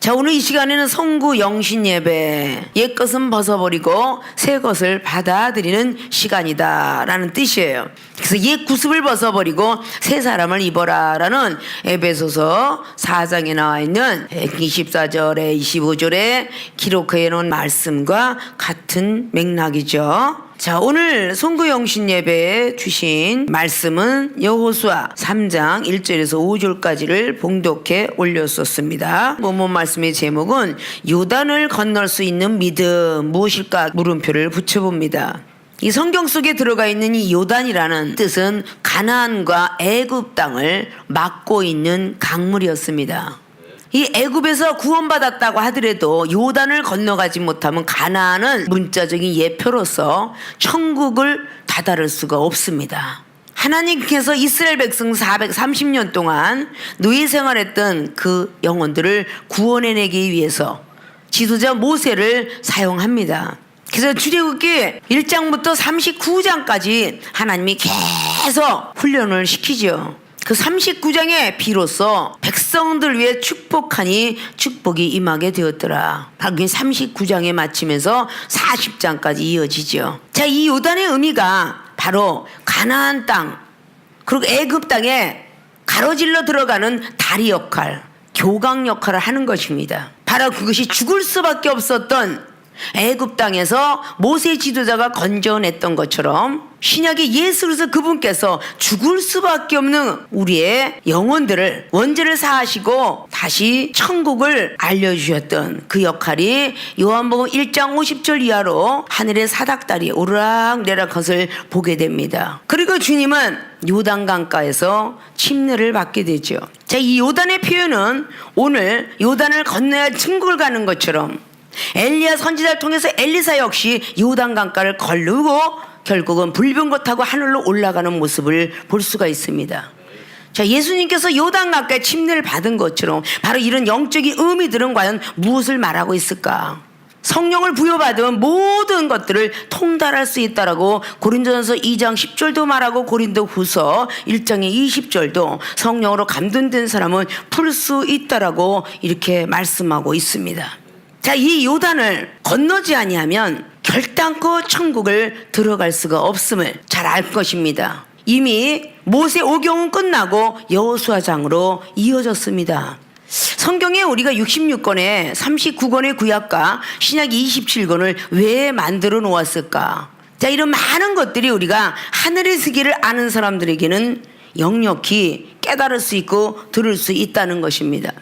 자, 오늘 이 시간에는 성구 영신 예배, 옛것은 벗어버리고 새 것을 받아들이는 시간이다라는 뜻이에요. 그래서 옛 구습을 벗어버리고 새 사람을 입어라라는 에베소서 4장에 나와 있는 24절에 25절에 기록해 놓은 말씀과 같은 맥락이죠. 자, 오늘 성구 영신 예배에 주신 말씀은 여호수아 3장 1절에서 5절까지를 봉독해 올렸었습니다. 본문 말씀의 제목은 요단을 건널 수 있는 믿음 무엇일까 물음표를 붙여봅니다. 이 성경 속에 들어가 있는 이 요단이라는 뜻은 가나안과 애굽 땅을 막고 있는 강물이었습니다. 이 애굽에서 구원받았다고 하더라도 요단을 건너가지 못하면 가나안은 문자적인 예표로서 천국을 다다를 수가 없습니다. 하나님께서 이스라엘 백성 430년 동안 노예 생활했던 그 영혼들을 구원해내기 위해서 지도자 모세를 사용합니다. 그래서 출애굽기 1장부터 39장까지 하나님이 계속 훈련을 시키죠. 그 39장에 비로소 백성들 위해 축복하니 축복이 임하게 되었더라. 바로 39장에 마치면서 40장까지 이어지죠. 자, 이 요단의 의미가 바로 가나안 땅 그리고 애굽 땅에 가로질러 들어가는 다리 역할, 교각 역할을 하는 것입니다. 바로 그것이 죽을 수밖에 없었던 애굽 땅에서 모세 지도자가 건져냈던 것처럼 신약의 예수 그리스도 그분께서 죽을 수밖에 없는 우리의 영혼들을 원죄를 사하시고 다시 천국을 알려주셨던 그 역할이 요한복음 1장 50절 이하로 하늘의 사닥다리에 오르락내락 것을 보게 됩니다. 그리고 주님은 요단강가에서 침례를 받게 되죠. 자, 이 요단의 표현은 오늘 요단을 건너야 천국을 가는 것처럼 엘리야 선지자를 통해서 엘리사 역시 요단강가를 걸르고 결국은 불병거 타고 하늘로 올라가는 모습을 볼 수가 있습니다. 자, 예수님께서 요단강가에 침례를 받은 것처럼 바로 이런 영적인 의미들은 과연 무엇을 말하고 있을까? 성령을 부여받은 모든 것들을 통달할 수 있다라고 고린도전서 2장 10절도 말하고 고린도후서 1장의 20절도 성령으로 감동된 사람은 풀 수 있다라고 이렇게 말씀하고 있습니다. 자, 이 요단을 건너지 아니하면 결단코 천국을 들어갈 수가 없음을 잘 알 것입니다. 이미 모세 오경은 끝나고 여호수아장으로 이어졌습니다. 성경에 우리가 66권에 39권의 구약과 신약 27권을 왜 만들어 놓았을까? 자, 이런 많은 것들이 우리가 하늘의 세계를 아는 사람들에게는 역력히 깨달을 수 있고 들을 수 있다는 것입니다.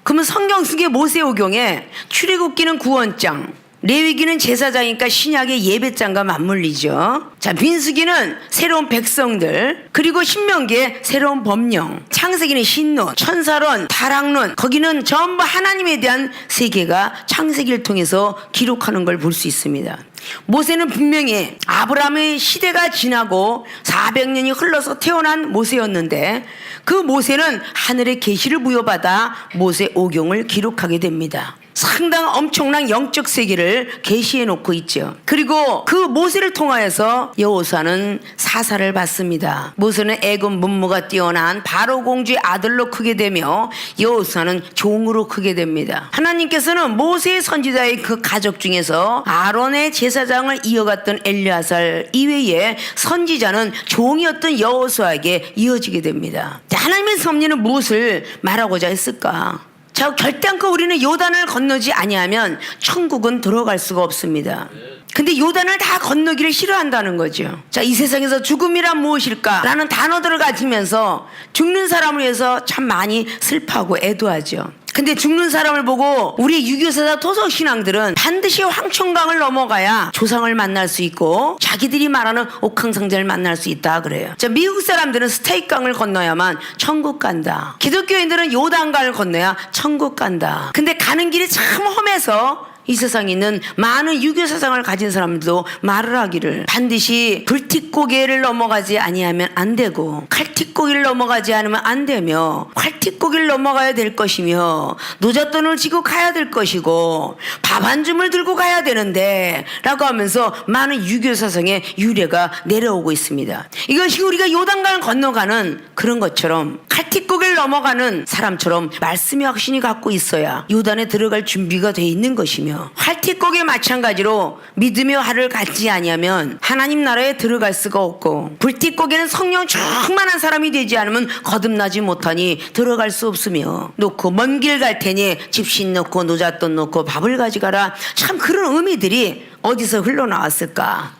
그러면 성경 속의 모세오경에 출애굽기는 구원장, 레위기는 제사장이니까 신약의 예배장과 맞물리죠. 자, 민수기는 새로운 백성들, 그리고 신명기에 새로운 법령, 창세기는 신론, 천사론, 다락론, 거기는 전부 하나님에 대한 세계가 창세기를 통해서 기록하는 걸 볼 수 있습니다. 모세는 분명히 아브라함의 시대가 지나고 400년이 흘러서 태어난 모세였는데 그 모세는 하늘의 계시를 부여받아 모세오경을 기록하게 됩니다. 상당한 엄청난 영적 세계를 계시해 놓고 있죠. 그리고 그 모세를 통하여서 여호수아는 사사를 받습니다. 모세는 애굽 문무가 뛰어난 바로 공주의 아들로 크게 되며 여호수아는 종으로 크게 됩니다. 하나님께서는 모세의 선지자의 그 가족 중에서 아론의 제사장을 이어갔던 엘리아살 이외에 선지자는 종이었던 여호수아에게 이어지게 됩니다. 하나님의 섭리는 무엇을 말하고자 했을까? 자, 결단코 우리는 요단을 건너지 아니하면 천국은 들어갈 수가 없습니다. 근데 요단을 다 건너기를 싫어한다는 거죠. 자, 이 세상에서 죽음이란 무엇일까? 라는 단어들을 가지면서 죽는 사람을 위해서 참 많이 슬퍼하고 애도하죠. 근데 죽는 사람을 보고 우리 유교사자 토속신앙들은 반드시 황천강을 넘어가야 조상을 만날 수 있고 자기들이 말하는 옥황상제를 만날 수 있다 그래요. 자, 미국 사람들은 스테이크강을 건너야만 천국 간다. 기독교인들은 요단강을 건너야 천국 간다. 근데 가는 길이 참 험해서 이 세상에 있는 많은 유교 사상을 가진 사람들도 말을 하기를 반드시 불티고개를 넘어가지 아니하면 안 되고 칼티고기를 넘어가지 않으면 안 되며 활티고기를 넘어가야 될 것이며 노잣돈을 지고 가야 될 것이고 밥 한 줌을 들고 가야 되는데 라고 하면서 많은 유교 사상의 유래가 내려오고 있습니다. 이것이 우리가 요단강을 건너가는 그런 것처럼 칼티고기를 넘어가는 사람처럼 말씀의 확신이 갖고 있어야 요단에 들어갈 준비가 돼 있는 것이며 활티고기 마찬가지로 믿음의 활을 갖지 아니하면 하나님 나라에 들어갈 수가 없고 불티고기는 성령 충만한 사람이 되지 않으면 거듭나지 못하니 들어갈 수 없으며 놓고 먼 길 갈 테니 집신 놓고 노잣돈 놓고 밥을 가져가라. 참 그런 의미들이 어디서 흘러나왔을까?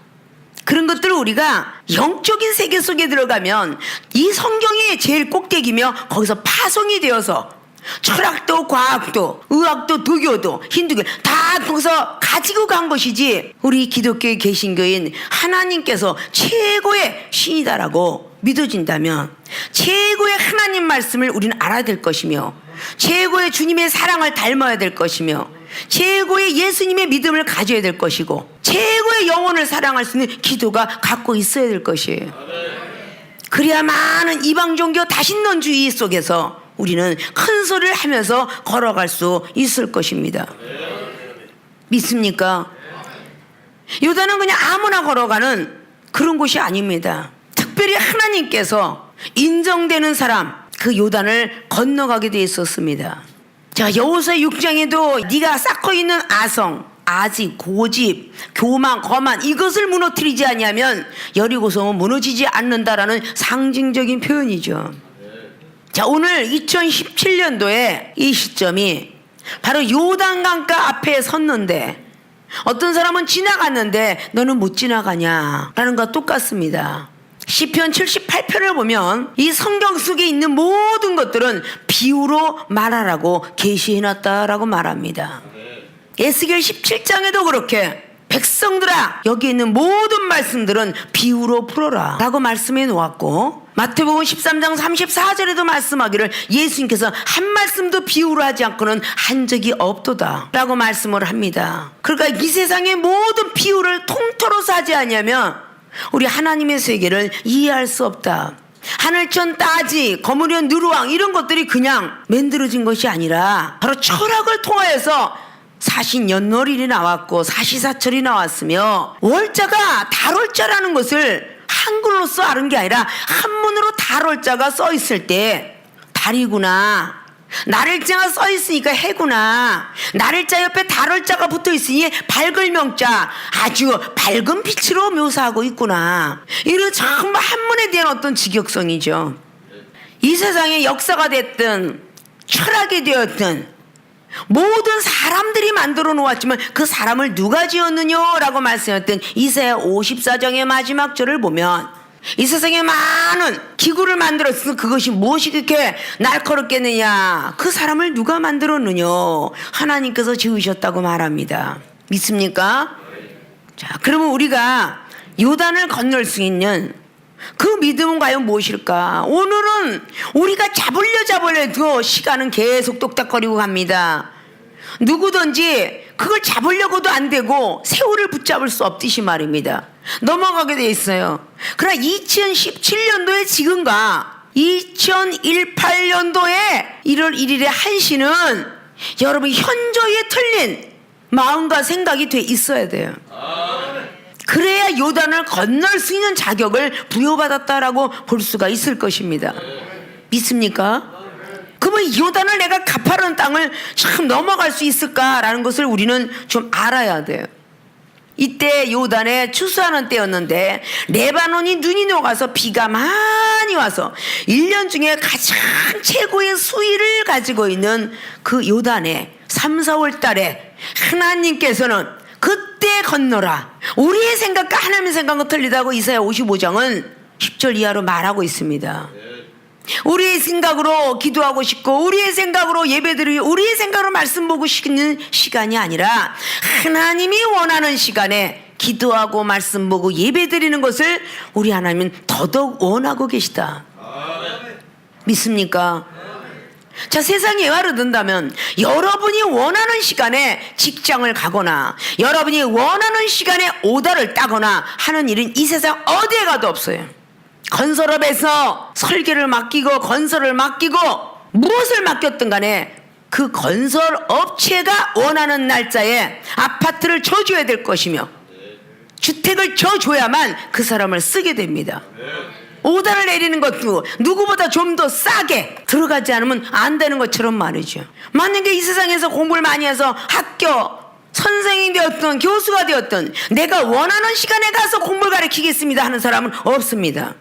그런 것들을 우리가 영적인 세계 속에 들어가면 이 성경이 제일 꼭대기며 거기서 파송이 되어서 철학도 과학도 의학도 도교도 힌두교 다 거기서 가지고 간 것이지 우리 기독교의 개신교인 하나님께서 최고의 신이다라고 믿어진다면 최고의 하나님 말씀을 우리는 알아야 될 것이며 최고의 주님의 사랑을 닮아야 될 것이며 최고의 예수님의 믿음을 가져야 될 것이고 최고의 영혼을 사랑할 수 있는 기도가 갖고 있어야 될 것이에요. 그래야 많은 이방 종교 다신론주의 속에서 우리는 큰 소리를 하면서 걸어갈 수 있을 것입니다. 믿습니까? 요단은 그냥 아무나 걸어가는 그런 곳이 아닙니다. 특별히 하나님께서 인정되는 사람 그 요단을 건너가게 돼 있었습니다. 자, 여호수아 6장에도 네가 쌓고 있는 아성 아직 고집 교만 거만 이것을 무너뜨리지 아니하면 여리고성은 무너지지 않는다라는 상징적인 표현이죠. 자, 오늘 2017년도에 이 시점이 바로 요단강가 앞에 섰는데 어떤 사람은 지나갔는데 너는 못 지나가냐 라는 것과 똑같습니다. 시편 78편을 보면 이 성경 속에 있는 모든 것들은 비유로 말하라고 계시해놨다라고 말합니다. 에스겔 17장에도 그렇게 백성들아 여기 있는 모든 말씀들은 비유로 풀어라 라고 말씀해 놓았고 마태복음 13장 34절에도 말씀하기를 예수님께서 한 말씀도 비유로 하지 않고는 한 적이 없도다 라고 말씀을 합니다. 그러니까 이 세상의 모든 비유를 통틀어서 하지 않냐면 우리 하나님의 세계를 이해할 수 없다. 하늘천 따지 거무련 누르왕 이런 것들이 그냥 만들어진 것이 아니라 바로 철학을 통하여서 사신연월일이 나왔고 사시사철이 나왔으며 월자가 달월자라는 것을 한글로써 아는 게 아니라 한문으로 달월자가 써 있을 때 달이구나 날일자가 써 있으니까 해구나 날일자 옆에 달월자가 붙어 있으니 밝을 명자 아주 밝은 빛으로 묘사하고 있구나 이런 정말 한문에 대한 어떤 직역성이죠. 이 세상의 역사가 됐든 철학이 되었든 모든 사람들이 만들어 놓았지만 그 사람을 누가 지었느냐라고 말씀했던 이사야 54장의 마지막 절을 보면 이 세상에 많은 기구를 만들었으면 그것이 무엇이 그렇게 날카롭겠느냐 그 사람을 누가 만들었느냐 하나님께서 지으셨다고 말합니다. 믿습니까? 자, 그러면 우리가 요단을 건널 수 있는 그 믿음은 과연 무엇일까? 오늘은 우리가 잡으려 시간은 계속 똑딱거리고 갑니다. 누구든지 그걸 잡으려고도 안 되고 세월을 붙잡을 수 없듯이 말입니다. 넘어가게 돼 있어요. 그러나 2017년도의 지금과 2018년도에 1월 1일의 한시는 여러분 현저히 틀린 마음과 생각이 돼 있어야 돼요. 그래야 요단을 건널 수 있는 자격을 부여받았다라고 볼 수가 있을 것입니다. 믿습니까? 그러면 요단을 내가 가파른 땅을 참 넘어갈 수 있을까라는 것을 우리는 좀 알아야 돼요. 이때 요단에 추수하는 때였는데 레바논이 눈이 녹아서 비가 많이 와서 1년 중에 가장 최고의 수위를 가지고 있는 그 요단에 3, 4월 달에 하나님께서는 그때 건너라. 우리의 생각과 하나님의 생각은 틀리다고 이사야 55장은 10절 이하로 말하고 있습니다. 우리의 생각으로 기도하고 싶고 우리의 생각으로 예배드리고 우리의 생각으로 말씀 보고 싶은 시간이 아니라 하나님이 원하는 시간에 기도하고 말씀 보고 예배드리는 것을 우리 하나님은 더더욱 원하고 계시다. 믿습니까? 자, 세상이 예화로 든다면 여러분이 원하는 시간에 직장을 가거나 여러분이 원하는 시간에 오다를 따거나 하는 일은 이 세상 어디에 가도 없어요. 건설업에서 설계를 맡기고 건설을 맡기고 무엇을 맡겼든 간에 그 건설업체가 원하는 날짜에 아파트를 줘줘야 될 것이며 주택을 줘줘야만 그 사람을 쓰게 됩니다. 오다를 내리는 것도 누구보다 좀 더 싸게 들어가지 않으면 안 되는 것처럼 말이죠. 만약에 이 세상에서 공부를 많이 해서 학교 선생이 되었든 교수가 되었든 내가 원하는 시간에 가서 공부를 가르치겠습니다 하는 사람은 없습니다.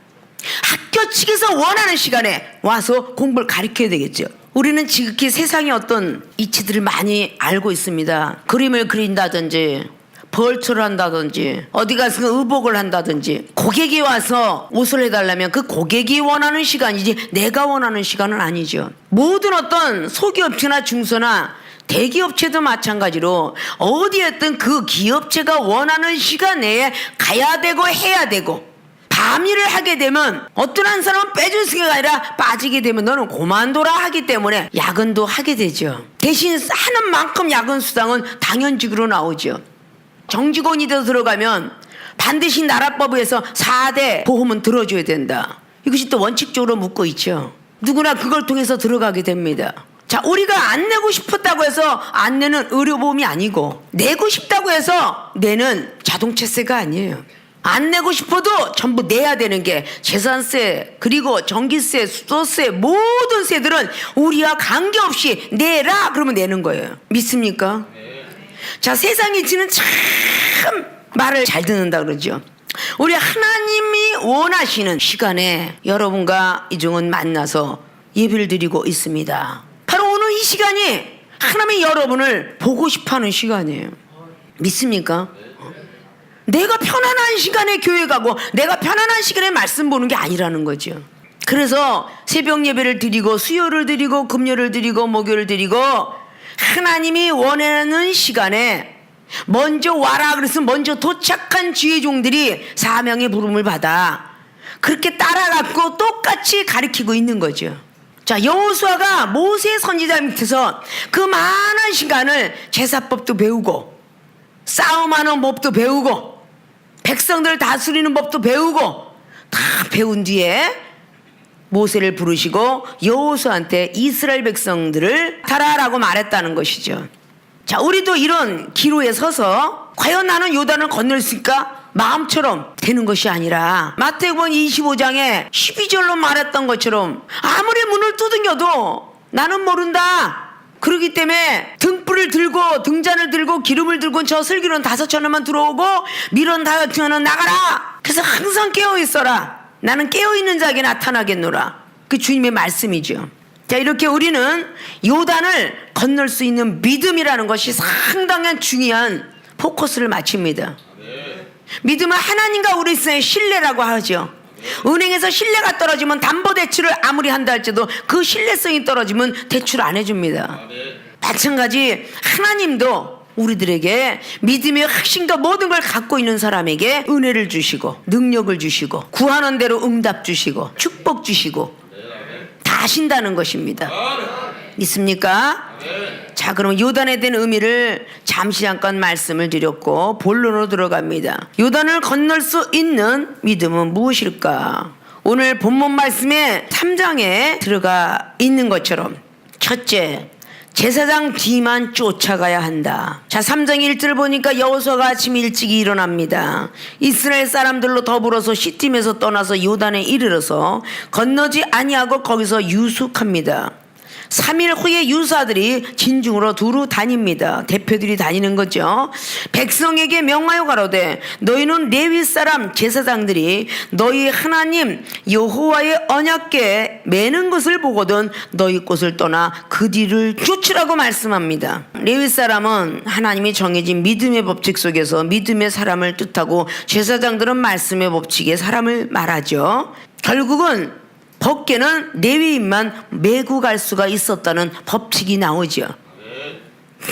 학교 측에서 원하는 시간에 와서 공부를 가르쳐야 되겠죠. 우리는 지극히 세상의 어떤 이치들을 많이 알고 있습니다. 그림을 그린다든지 벌초를 한다든지 어디 가서 의복을 한다든지 고객이 와서 옷을 해달라면 그 고객이 원하는 시간이지 내가 원하는 시간은 아니죠. 모든 어떤 소기업체나 중소나 대기업체도 마찬가지로 어디에든 그 기업체가 원하는 시간 내에 가야 되고 해야 되고 밤일을 하게 되면 어떤 한 사람은 빼줄 수가 아니라 빠지게 되면 너는 그만둬라 하기 때문에 야근도 하게 되죠. 대신 하는 만큼 야근 수당은 당연직으로 나오죠. 정직원이 더 들어가면 반드시 나라법에서 4대 보험은 들어줘야 된다. 이것이 또 원칙적으로 묻고 있죠. 누구나 그걸 통해서 들어가게 됩니다. 자, 우리가 안 내고 싶었다고 해서 안 내는 의료보험이 아니고 내고 싶다고 해서 내는 자동차세가 아니에요. 안 내고 싶어도 전부 내야 되는 게 재산세 그리고 전기세 수도세 모든 세들은 우리와 관계없이 내라 그러면 내는 거예요. 믿습니까? 자, 세상이 지는 참 말을 잘 듣는다 그러죠. 우리 하나님이 원하시는 시간에 여러분과 이종은 만나서 예배를 드리고 있습니다. 바로 오늘 이 시간이 하나님이 여러분을 보고 싶어하는 시간이에요. 믿습니까? 내가 편안한 시간에 교회 가고 내가 편안한 시간에 말씀 보는 게 아니라는 거죠. 그래서 새벽 예배를 드리고 수요를 드리고 금요를 드리고 목요를 드리고 하나님이 원하는 시간에 먼저 와라 그래서 먼저 도착한 주의 종들이 사명의 부름을 받아 그렇게 따라갖고 똑같이 가르치고 있는 거죠. 자, 여호수아가 모세 선지자 밑에서 그 많은 시간을 제사법도 배우고 싸움하는 법도 배우고 백성들 다스리는 법도 배우고 다 배운 뒤에 모세를 부르시고 여호수아한테 이스라엘 백성들을 타라라고 말했다는 것이죠. 자, 우리도 이런 기로에 서서 과연 나는 요단을 건널 수 있을까? 마음처럼 되는 것이 아니라 마태복음 25장에 12절로 말했던 것처럼 아무리 문을 두들겨도 나는 모른다. 그렇기 때문에 등불을 들고 등잔을 들고 기름을 들고 저 슬기로는 5천원만 들어오고 미련 5천원은 나가라. 그래서 항상 깨어있어라. 나는 깨어있는 자에게 나타나겠노라. 그 주님의 말씀이죠. 자, 이렇게 우리는 요단을 건널 수 있는 믿음이라는 것이 상당한 중요한 포커스를 맞춥니다. 믿음은 하나님과 우리 사이의 신뢰라고 하죠. 은행에서 신뢰가 떨어지면 담보대출을 아무리 한다 할지도 그 신뢰성이 떨어지면 대출 안 해줍니다. 마찬가지 하나님도 우리들에게 믿음의 핵심과 모든 걸 갖고 있는 사람에게 은혜를 주시고 능력을 주시고 구하는 대로 응답 주시고 축복 주시고 다 하신다는 것입니다. 믿습니까? 자, 그럼 요단에 대한 의미를 잠시 잠깐 말씀을 드렸고 본론으로 들어갑니다. 요단을 건널 수 있는 믿음은 무엇일까? 오늘 본문 말씀에 3장에 들어가 있는 것처럼 첫째, 제사장 뒤만 쫓아가야 한다. 자, 3장 1절 보니까 여호수아가 아침 일찍 일어납니다. 이스라엘 사람들로 더불어서 시팀에서 떠나서 요단에 이르러서 건너지 아니하고 거기서 유숙합니다. 3일 후에 유사들이 진중으로 두루 다닙니다. 대표들이 다니는 거죠. 백성에게 명하여 가로되 너희는 레위 사람 제사장들이 너희 하나님 여호와의 언약궤에 매는 것을 보거든 너희 곳을 떠나 그 뒤를 쫓으라고 말씀합니다. 레위 사람은 하나님이 정해진 믿음의 법칙 속에서 믿음의 사람을 뜻하고 제사장들은 말씀의 법칙에 사람을 말하죠. 결국은 법궤는 레위인만 메고 갈 수가 있었다는 법칙이 나오죠.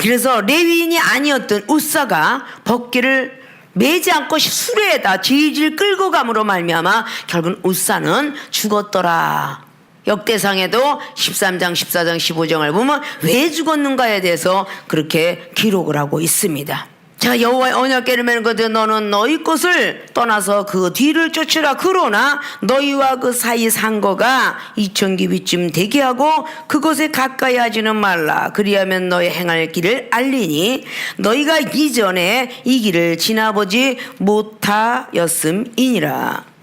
그래서 레위인이 아니었던 우사가 법궤를 매지 않고 수레에다 질질 끌고 감으로 말미암아 결국은 우사는 죽었더라. 역대상에도 13장, 14장, 15장을 보면 왜 죽었는가에 대해서 그렇게 기록을 하고 있습니다. 자, 여호와의 언약궤를 메는 것들 너는 너희 곳을 떠나서 그 뒤를 쫓으라. 그러나 너희와 그 사이 상거가 2000규빗쯤 되게 하고 그곳에 가까이 하지는 말라. 그리하면 너희 행할 길을 알리니 너희가 이전에 이 길을 지나보지 못하였음이니라.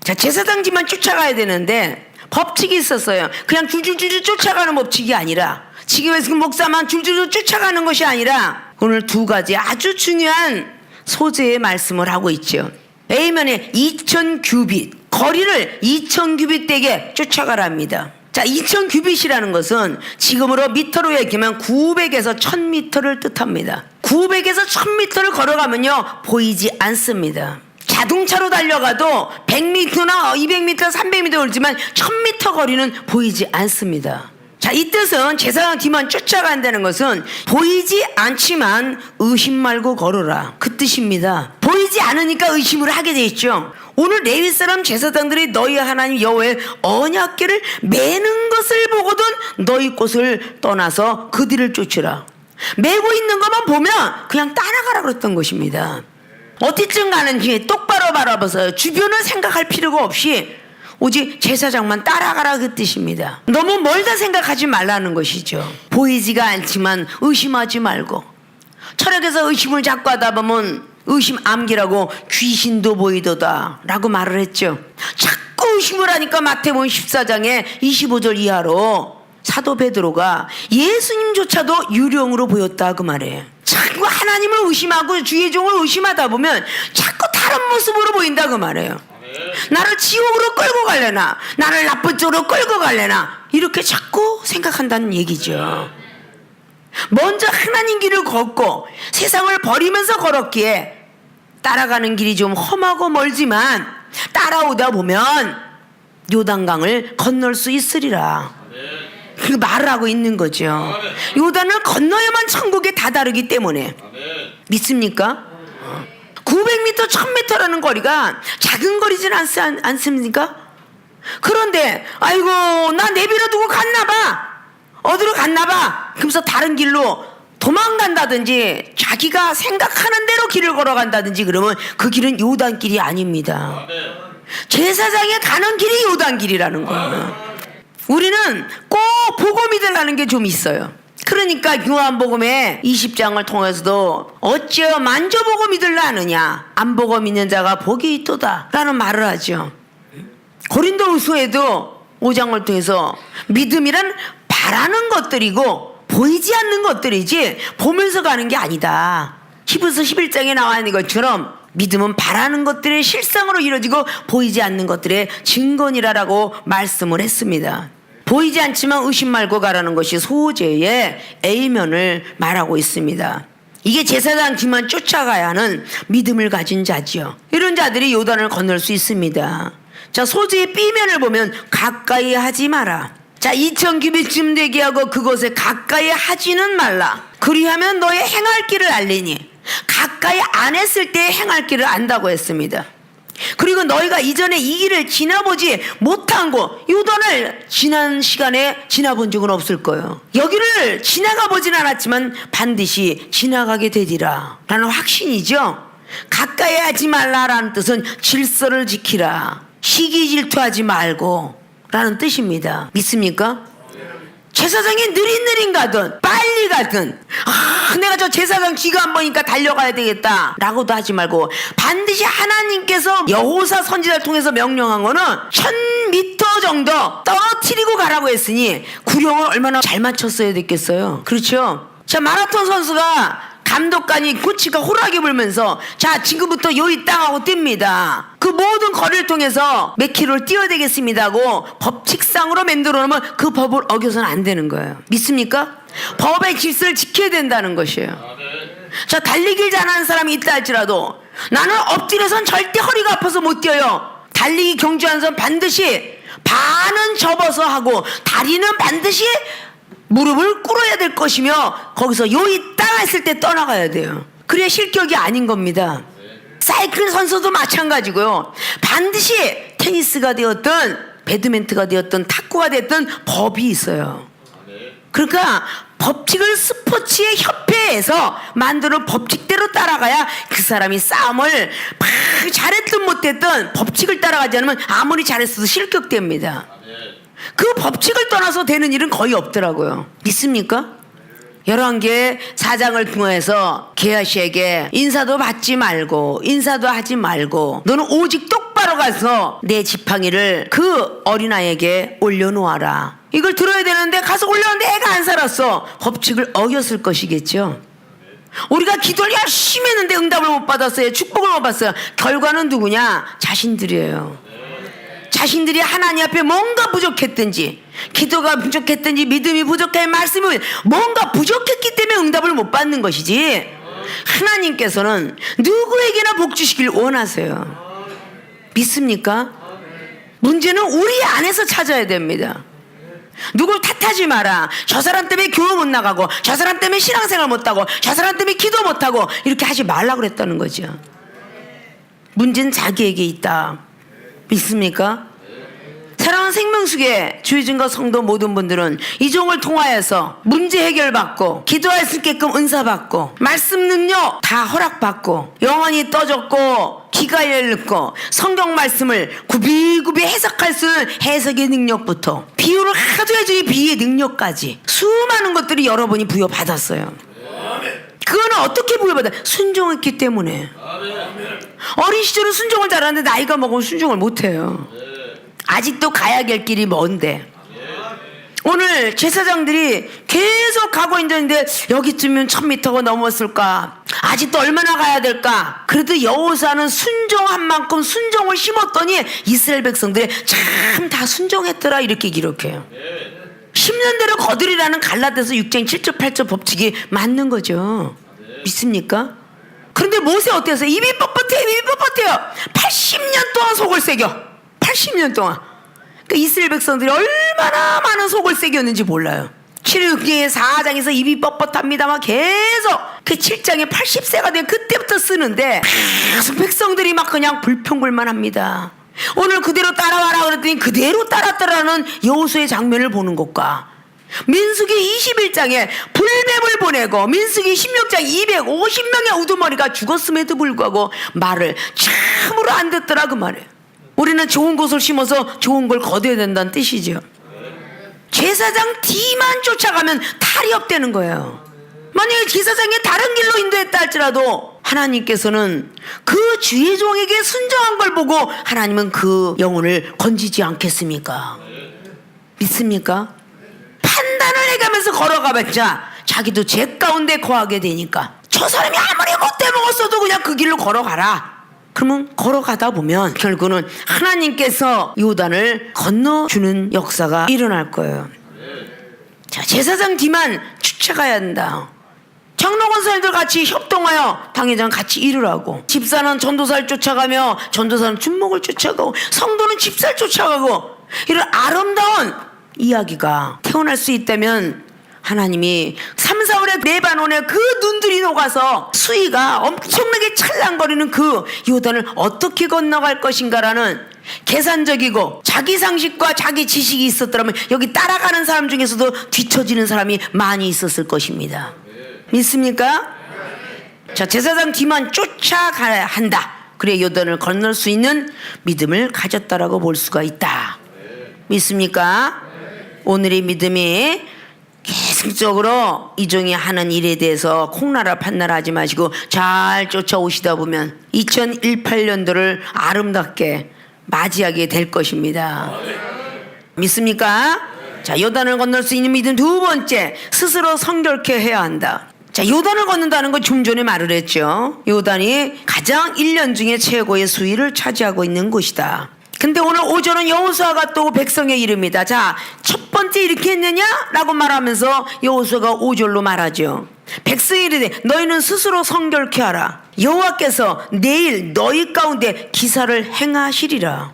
자, 제사장지만 쫓아가야 되는데 법칙이 있었어요. 그냥 줄줄줄 쫓아가는 법칙이 아니라, 지금 목사만 줄줄줄 쫓아가는 것이 아니라 오늘 두 가지 아주 중요한 소재의 말씀을 하고 있죠. A면에 2000규빗, 거리를 2000규빗 되게 쫓아가랍니다. 자, 2000규빗이라는 것은 지금으로 미터로 얘기하면 900에서 1000미터를 뜻합니다. 900에서 1000미터를 걸어가면요 보이지 않습니다. 자동차로 달려가도 100m나 200m, 300m 걸지만 1000m 거리는 보이지 않습니다. 자, 이 뜻은 제사장 뒤만 쫓아간다는 것은 보이지 않지만 의심 말고 걸어라, 그 뜻입니다. 보이지 않으니까 의심을 하게 돼 있죠. 오늘 레위 사람 제사장들이 너희 하나님 여호와의 언약궤를 매는 것을 보거든 너희 곳을 떠나서 그 뒤를 쫓으라. 매고 있는 것만 보면 그냥 따라가라 그랬던 것입니다. 어디쯤 가는 길에 똑바로 바라봐서 주변을 생각할 필요가 없이 오직 제사장만 따라가라 그 뜻입니다. 너무 멀다 생각하지 말라는 것이죠. 보이지가 않지만 의심하지 말고, 철학에서 의심을 자꾸 하다 보면 의심 암기라고 귀신도 보이도다 라고 말을 했죠. 자꾸 의심을 하니까 마태복음 14장에 25절 이하로 사도 베드로가 예수님조차도 유령으로 보였다 그 말이에요. 자꾸 하나님을 의심하고 주의 종을 의심하다 보면 자꾸 다른 모습으로 보인다 그 말이에요. 나를 지옥으로 끌고 갈래나, 나를 나쁜 쪽으로 끌고 갈래나, 이렇게 자꾸 생각한다는 얘기죠. 먼저 하나님 길을 걷고 세상을 버리면서 걸었기에 따라가는 길이 좀 험하고 멀지만 따라오다 보면 요단강을 건널 수 있으리라, 그 말을 하고 있는 거죠. 요단을 건너야만 천국에 다다르기 때문에. 믿습니까? 900m, 1000m라는 거리가 작은 거리진 않습니까? 그런데 아이고 나 내버려 두고 갔나봐, 어디로 갔나봐, 그러면서 다른 길로 도망간다든지 자기가 생각하는 대로 길을 걸어간다든지 그러면 그 길은 요단길이 아닙니다. 제사장에 가는 길이 요단길이라는 거예요. 우리는 꼭 보고 믿으라는 게 좀 있어요. 그러니까 요한복음의 20장을 통해서도 어찌하여 만져보고 믿으려 하느냐, 안 보고 믿는 자가 복이 있도다 라는 말을 하죠. 고린도후서에도 5장을 통해서 믿음이란 바라는 것들이고 보이지 않는 것들이지 보면서 가는 게 아니다. 히브리서 11장에 나와 있는 것처럼 믿음은 바라는 것들의 실상으로 이루어지고 보이지 않는 것들의 증거니라라고 말씀을 했습니다. 보이지 않지만 의심 말고 가라는 것이 소재의 A면을 말하고 있습니다. 이게 제사장 뒤만 쫓아가야 하는 믿음을 가진 자지요. 이런 자들이 요단을 건널 수 있습니다. 자, 소재의 B면을 보면 가까이 하지 마라. 자, 2000규빗쯤 되게 하고 그곳에 가까이 하지는 말라. 그리하면 너의 행할 길을 알리니, 가까이 안 했을 때 행할 길을 안다고 했습니다. 그리고 너희가 이전에 이 길을 지나보지 못한 곳, 요단을 지난 시간에 지나본 적은 없을 거예요. 여기를 지나가 보진 않았지만 반드시 지나가게 되리라 라는 확신이죠. 가까이 하지 말라라는 뜻은 질서를 지키라, 시기 질투하지 말고 라는 뜻입니다. 믿습니까? 제사장이 느릿느릿 가든 빨리 가든 내가 저 제사장 뒤가 안 보니까 달려가야 되겠다 라고도 하지 말고, 반드시 하나님께서 여호사 선지자를 통해서 명령한 거는 1000m 정도 떨어뜨리고 가라고 했으니 구령을 얼마나 잘 맞췄어야 됐겠어요. 그렇죠? 자, 마라톤 선수가 감독관이 코치가 호락이 불면서 자, 지금부터 여기 땅하고 뜁니다, 그 모든 거리를 통해서 몇 킬로를 뛰어야 되겠습니다 하고 법칙상으로 만들어 놓으면 그 법을 어겨서는 안 되는 거예요. 믿습니까? 법의 질서를 지켜야 된다는 것이에요. 자, 달리기를 잘하는 사람이 있다 할지라도 나는 엎드려선 절대 허리가 아파서 못 뛰어요. 달리기 경주하는 사람 반드시 반은 접어서 하고 다리는 반드시 무릎을 꿇어야 될 것이며 거기서 요이 땅 했을 때 떠나가야 돼요. 그래야 실격이 아닌 겁니다. 사이클 선수도 마찬가지고요. 반드시 테니스가 되었든 배드민턴가 되었던 탁구가 됐던 법이 있어요. 그러니까 법칙을 스포츠의 협회에서 만드는 법칙대로 따라가야 그 사람이 싸움을 막 잘했든 못했든 법칙을 따라가지 않으면 아무리 잘했어도 실격됩니다. 그 법칙을 떠나서 되는 일은 거의 없더라고요. 믿습니까? 11개 사장을 통해서 게하시에게 인사도 받지 말고 인사도 하지 말고 너는 오직 똑바로 가서 내 지팡이를 그 어린아이에게 올려놓아라. 이걸 들어야 되는데 가서 올렸는데 애가 안 살았어. 법칙을 어겼을 것이겠죠. 우리가 기도를 열심히 했는데 응답을 못 받았어요. 축복을 못 받았어요. 결과는 누구냐? 자신들이에요. 자신들이 하나님 앞에 뭔가 부족했든지 기도가 부족했든지 믿음이 부족해 말씀이 뭔가 부족했기 때문에 응답을 못 받는 것이지 하나님께서는 누구에게나 복 주시길 원하세요. 믿습니까? 문제는 우리 안에서 찾아야 됩니다. 누굴 탓하지 마라. 저 사람 때문에 교회 못 나가고 저 사람 때문에 신앙생활 못하고 저 사람 때문에 기도 못하고 이렇게 하지 말라고 그랬다는 거죠. 문제는 자기에게 있다. 믿습니까? 사랑하는 생명수계 주의증거 성도 모든 분들은 이 종을 통하여서 문제 해결받고 기도할 수 있게끔 은사받고 말씀 능력 다 허락받고 영혼이 떠졌고 귀가 열렸고 성경 말씀을 굽이굽이 해석할 수 있는 해석의 능력부터 비유를 하도 해주니 비유의 능력까지 수많은 것들이 여러분이 부여받았어요. 그거는 어떻게 부여받아? 순종했기 때문에. 어린 시절은 순종을 잘하는데 나이가 먹으면 순종을 못해요. 아직도 가야 될 길이 먼데 오늘 제사장들이 계속 가고 있는데 여기쯤이면 1000m가 넘었을까? 아직도 얼마나 가야 될까? 그래도 여호수아는 순종한 만큼 순종을 심었더니 이스라엘 백성들이 참 다 순종했더라 이렇게 기록해요. 10년대로 거두리라는 갈라디아서 6장 7절 8절 법칙이 맞는 거죠. 믿습니까? 그런데 모세 어땠어요? 입이 뻣뻣해요. 80년 동안 속을 새겨. 80년 동안. 그러니까 이스라엘 백성들이 얼마나 많은 속을 새겼는지 몰라요. 출애굽기 4장에서 입이 뻣뻣합니다만 계속 그 7장에 80세가 된 그때부터 쓰는데 계속 백성들이 막 그냥 불평불만합니다. 오늘 그대로 따라와라 그랬더니 그대로 따랐더라는 여호수아의 장면을 보는 것과 민수기 21장에 불뱀을 보내고 민수기 16장 250명의 우두머리가 죽었음에도 불구하고 말을 참으로 안 듣더라 그 말이에요. 우리는 좋은 것을 심어서 좋은 걸 거둬야 된다는 뜻이죠. 제사장 뒤만 쫓아가면 탈이 없다는 거예요. 만약에 제사장이 다른 길로 인도했다 할지라도 하나님께서는 그 주의 종에게 순종한 걸 보고 하나님은 그 영혼을 건지지 않겠습니까? 믿습니까? 판단을 해가면서 걸어가봤자 자기도 죄 가운데 거하게 되니까 저 사람이 아무리 못돼 먹었어도 그냥 그 길로 걸어가라. 그러면 걸어가다 보면 결국은 하나님께서 요단을 건너주는 역사가 일어날 거예요. 자, 제사장 뒤만 쫓아가야 한다. 장로권사님들 같이 협동하여 당회장 같이 일을 집사는 전도사를 쫓아가며 전도사는 준목을 쫓아가고 성도는 집사를 쫓아가고 이런 아름다운 이야기가 태어날 수 있다면 하나님이 3, 4월에 레바논에 그 눈들이 녹아서 수위가 엄청나게 찰랑거리는 그 요단을 어떻게 건너갈 것인가라는 계산적이고 자기 상식과 자기 지식이 있었더라면 여기 따라가는 사람 중에서도 뒤처지는 사람이 많이 있었을 것입니다. 믿습니까? 자, 제사장 뒤만 쫓아가야 한다. 그래 요단을 건널 수 있는 믿음을 가졌다라고 볼 수가 있다. 믿습니까? 오늘의 믿음이 계속적으로 이 종이 하는 일에 대해서 콩나라 판나라 하지 마시고 잘 쫓아오시다 보면 2018년도를 아름답게 맞이하게 될 것입니다. 믿습니까? 자, 요단을 건널 수 있는 믿음 두 번째, 스스로 성결케 해야 한다. 자, 요단을 건넌다는 건 좀 전에 말을 했죠. 요단이 가장 1년 중에 최고의 수위를 차지하고 있는 곳이다. 근데 오늘 5절은 여호수아가 또 백성의 이름이다. 자, 첫 번째 이렇게 했느냐? 라고 말하면서 여호수아가 5절로 말하죠. 백성이 이르되 너희는 스스로 성결케 하라. 여호와께서 내일 너희 가운데 기사를 행하시리라.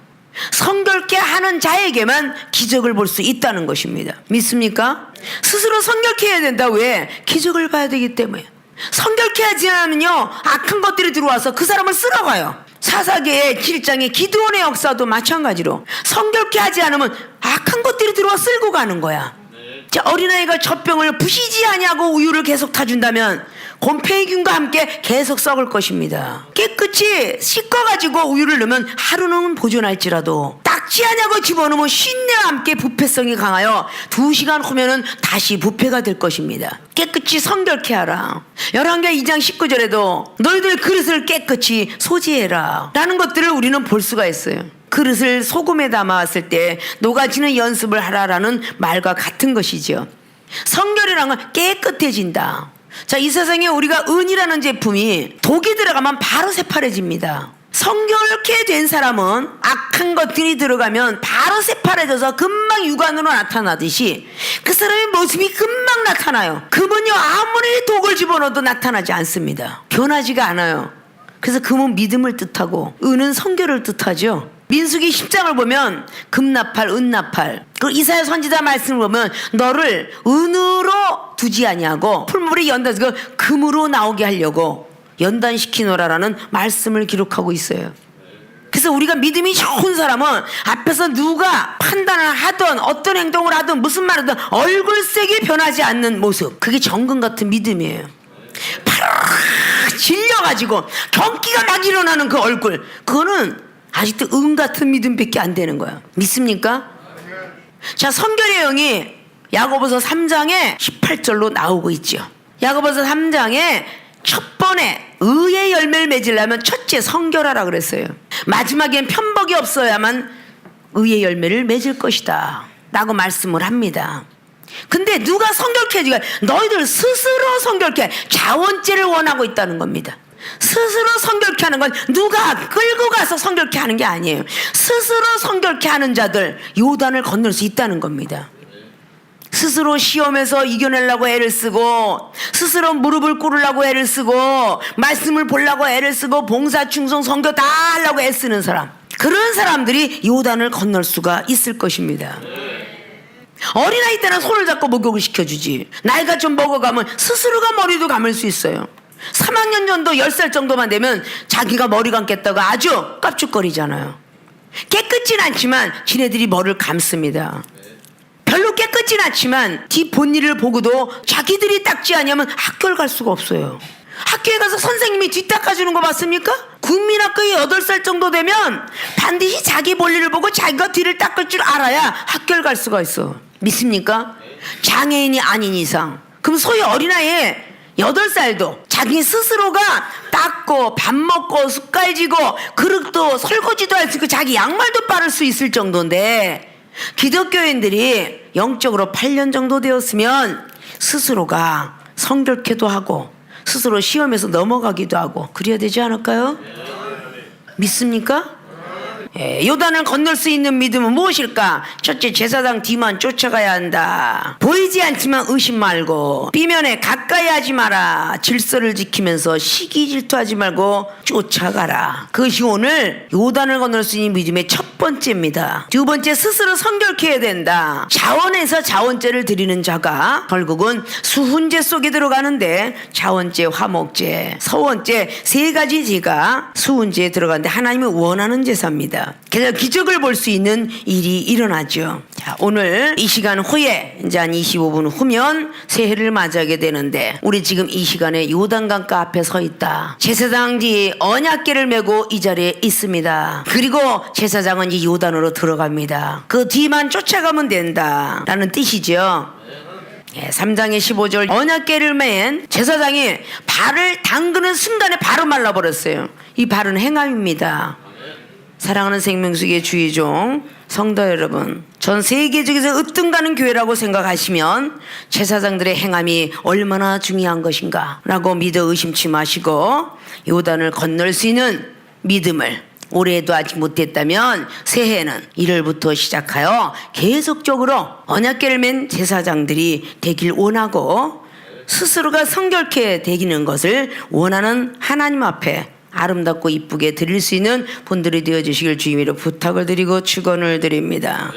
성결케 하는 자에게만 기적을 볼 수 있다는 것입니다. 믿습니까? 스스로 성결케 해야 된다. 왜? 기적을 봐야 되기 때문에. 성결케 하지 않으면요 악한 것들이 들어와서 그 사람을 쓸어가요. 사사기의 7장의 기드온의 역사도 마찬가지로 성결케 하지 않으면 악한 것들이 들어와 쓸고 가는 거야. 자, 어린아이가 젖병을 부시지 아니하고 우유를 계속 타준다면 곰팡이균과 함께 계속 썩을 것입니다. 깨끗이 씻어가지고 우유를 넣으면 하루는 보존할지라도 닦지 아니하고 집어넣으면 쉰내와 함께 부패성이 강하여 2시간 후면은 다시 부패가 될 것입니다. 깨끗이 성결케 하라. 열왕기하 2장 19절에도 너희들 그릇을 깨끗이 소지해라 라는 것들을 우리는 볼 수가 있어요. 그릇을 소금에 담아왔을 때 녹아지는 연습을 하라라는 말과 같은 것이죠. 성결이라는 건 깨끗해진다. 자, 이 세상에 우리가 은이라는 제품이 독이 들어가면 바로 새파래집니다. 성결케 된 사람은 악한 것들이 들어가면 바로 새파래져서 금방 육안으로 나타나듯이 그 사람의 모습이 금방 나타나요. 금은요, 아무리 독을 집어넣어도 나타나지 않습니다. 변하지가 않아요. 그래서 금은 믿음을 뜻하고 은은 성결을 뜻하죠. 민수기 10장을 보면 금나팔, 은나팔, 그 이사야 선지자 말씀을 보면 너를 은으로 두지 아니하고 풀무불에 연단해서 금으로 나오게 하려고 연단시키노라라는 말씀을 기록하고 있어요. 그래서 우리가 믿음이 좋은 사람은 앞에서 누가 판단을 하든 어떤 행동을 하든 무슨 말을 하든 얼굴색이 변하지 않는 모습, 그게 정금 같은 믿음이에요. 파랗게 질려가지고 경기가 막 일어나는 그 얼굴, 그거는 아직도 은 같은 믿음밖에 안 되는 거야. 믿습니까? 자, 성결의 영이 야고보서 3장에 18절로 나오고 있죠. 야고보서 3장에 첫 번에 의의 열매를 맺으려면 첫째 성결하라 그랬어요. 마지막엔 편복이 없어야만 의의 열매를 맺을 것이다 라고 말씀을 합니다. 근데 누가 성결케 해주가 너희들 스스로 성결케, 자원죄를 원하고 있다는 겁니다. 스스로 성결케 하는 건 누가 끌고 가서 성결케 하는 게 아니에요. 스스로 성결케 하는 자들 요단을 건널 수 있다는 겁니다. 스스로 시험에서 이겨내려고 애를 쓰고 스스로 무릎을 꿇으려고 애를 쓰고 말씀을 보려고 애를 쓰고 봉사, 충성, 선교 다 하려고 애쓰는 사람, 그런 사람들이 요단을 건널 수가 있을 것입니다. 어린아이 때는 손을 잡고 목욕을 시켜주지, 나이가 좀 먹어가면 스스로가 머리도 감을 수 있어요. 3학년 정도 10살 정도만 되면 자기가 머리 감겠다고 아주 깝죽거리잖아요. 깨끗진 않지만 지네들이 머리를 감습니다. 별로 깨끗진 않지만 뒤 본일을 보고도 자기들이 닦지 않으면 학교를 갈 수가 없어요. 학교에 가서 선생님이 뒤 닦아주는 거 봤습니까? 국민학교에 8살 정도 되면 반드시 자기 볼일을 보고 자기가 뒤를 닦을 줄 알아야 학교를 갈 수가 있어. 믿습니까? 장애인이 아닌 이상. 그럼 소위 어린아이에 8살도 자기 스스로가 닦고 밥 먹고 숟갈 쥐고 그릇도 설거지도 할 수 있고 자기 양말도 빠를 수 있을 정도인데, 기독교인들이 영적으로 8년 정도 되었으면 스스로가 성결케도 하고 스스로 시험에서 넘어가기도 하고 그래야 되지 않을까요? 믿습니까? 요단을 건널 수 있는 믿음은 무엇일까? 첫째, 제사장 뒤만 쫓아가야 한다. 보이지 않지만 의심 말고, 비면에 가까이 하지 마라. 질서를 지키면서 시기 질투하지 말고 쫓아가라. 그것이 오늘 요단을 건널 수 있는 믿음의 첫 번째입니다. 두 번째, 스스로 성결케 해야 된다. 자원에서 자원죄를 드리는 자가 결국은 수훈죄 속에 들어가는데, 자원죄, 화목죄, 서원죄, 세 가지 죄가 수훈죄에 들어가는데 하나님이 원하는 제사입니다. 그래서 기적을 볼 수 있는 일이 일어나죠. 자, 오늘 이 시간 후에 이제 한 25분 후면 새해를 맞이하게 되는데, 우리 지금 이 시간에 요단강가 앞에 서 있다. 제사장 뒤 언약궤를 메고 이 자리에 있습니다. 그리고 제사장은 이 요단으로 들어갑니다. 그 뒤만 쫓아가면 된다 라는 뜻이죠. 3장의 15절, 언약궤를 맨 제사장이 발을 담그는 순간에 바로 말라버렸어요. 이 발은 행함입니다. 사랑하는 생명수의 주의종 성도 여러분, 전 세계적에서 으뜸가는 교회라고 생각하시면 제사장들의 행함이 얼마나 중요한 것인가 라고 믿어 의심치 마시고, 요단을 건널 수 있는 믿음을 올해도 아직 못했다면 새해는 1월부터 시작하여 계속적으로 언약궤를 맨 제사장들이 되길 원하고, 스스로가 성결케 되기는 것을 원하는 하나님 앞에 아름답고 이쁘게 드릴 수 있는 분들이 되어주시길 주님으로 부탁을 드리고 축원을 드립니다.